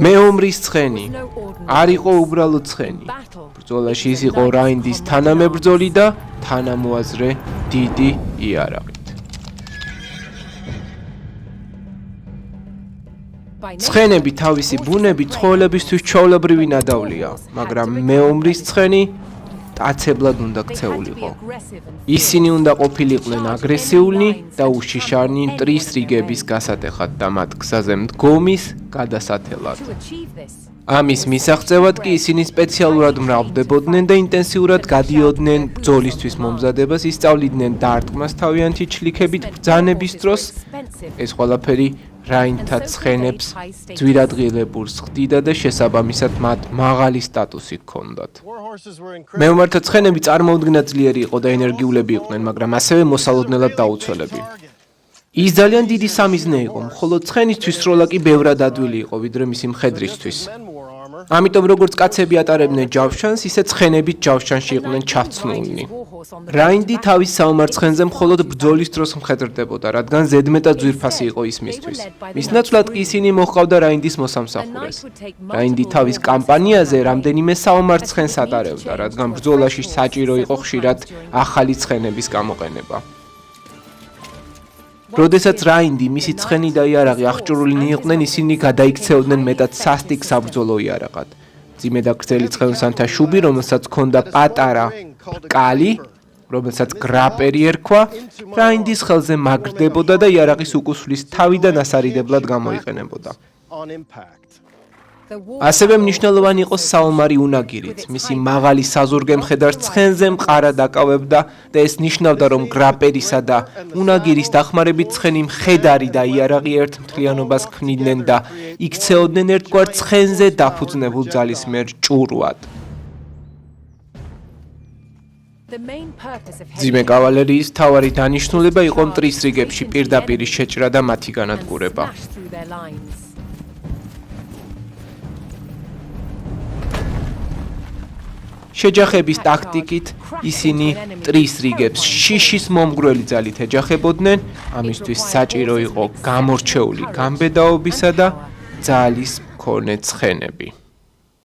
მეომრის ცხენი არ იყო უბრალოდ ცხენი. ბრძოლაში ის იყო რაინდის თანამებრძოლი და თანამოაზრე დიდი იარაღით. ცხენები თავისი ბუნებით ცხოველებისთვის ჩვეულებრივი ნადავლია, მაგრამ მეომრის ცხენი აცებლად უნდა ქცეულიყო. ისინი უნდა ყოფილიყვნენ აგრესიული და უშიშარნი მტრის რიგების გასატეხად და მათ გზაზე მდგომის გადასათელად. ამის მისაღწევად კი ისინი სპეციალურად მრავლდებოდნენ და ინტენსიურად გადიოდნენ ბრძოლისთვის მომზადებას, ისწავლიდნენ დარტყმას თავიანთი ჩლიქებით ბრძანების დროს. ეს ყველაფერი რაინდთა ცხენებს ძვირადღირებულს ხდიდა და შესაბამისად მათ მაღალი სტატუსი ჰქონდათ. მეომართა ცხენები წარმოუდგენლად ძლიერი იყო და ენერგიულები იყვნენ, მაგრამ ასევე მოსალოდნელად დაუცველები. ის ძალიან დიდი სამიზნე იყო, მხოლოდ ცხენისთვის სროლა კი ბევრად ადვილი იყო, ვიდრე მისი მხედრისთვის. ამიტომ როგორც კაცები ატარებდნენ ჯავშანს, ისე ცხენებიც ჯავშანში იყვნენ ჩაცნულნი. რაინდი თავის საომარ ცხენზე მხოლოდ ბრძოლის დროს მხედრდებოდა, რადგან ზედმეტად ძვირფასი იყო ის მისთვის. მის ნაცვლად კი ისინი მოჰყავდა რაინდის მოსამსახურეს. რაინდი თავის კამპანიაზე რამდენიმე საომარ ცხენს ატარებდა, რადგან ბრძოლაში საჭირო იყო ხშირად ახალი ცხენების გამოყენება. როდესაც რაინდი, მისი ცხენი და იარაღი აღჭურვილნი იყვნენ, ისინი გადაიქცეოდნენ მეტად სასტიკ საბრძოლო იარაღად. მძიმე და გრძელი ცხენოსანთა შუბი, რომელსაც ჰქონდა პატარა რკალი, რომელსაც გრაპერი ერქვა, რაინდის ხელზე მაგრდებოდა და იარაღის უკუსვლის თავიდან ასარიდებლად გამოიყენებოდა. ასევე მნიშვნელოვანი იყო საომარი უნაგირით. მისი მაღალი საზურგე მხედარს ცხენზე მყარად აკავებდა და ეს ნიშნავდა, რომ გრაპერისა და უნაგირის დახმარებით ცხენი მხედარი და იარაღი ერთ მთლიანობას ქმნიდნენ და იქცეოდნენ ერთგვარ ცხენზე დაფუძნებულ ძალის მიერ ჭურვად. მძიმე კავალერიის მთავარი დანიშნულება იყო მტრის რიგებში პირდაპირი შეჭრა და მათი განადგურება. შეჯახების ტაქტიკით ისინი მტრის რიგებს შიშის მომგვრელი ძალით ეჯახებოდნენ, ამისთვის საჭირო იყო გამორჩეული გამბედაობისა და ძალის მქონე ცხენები.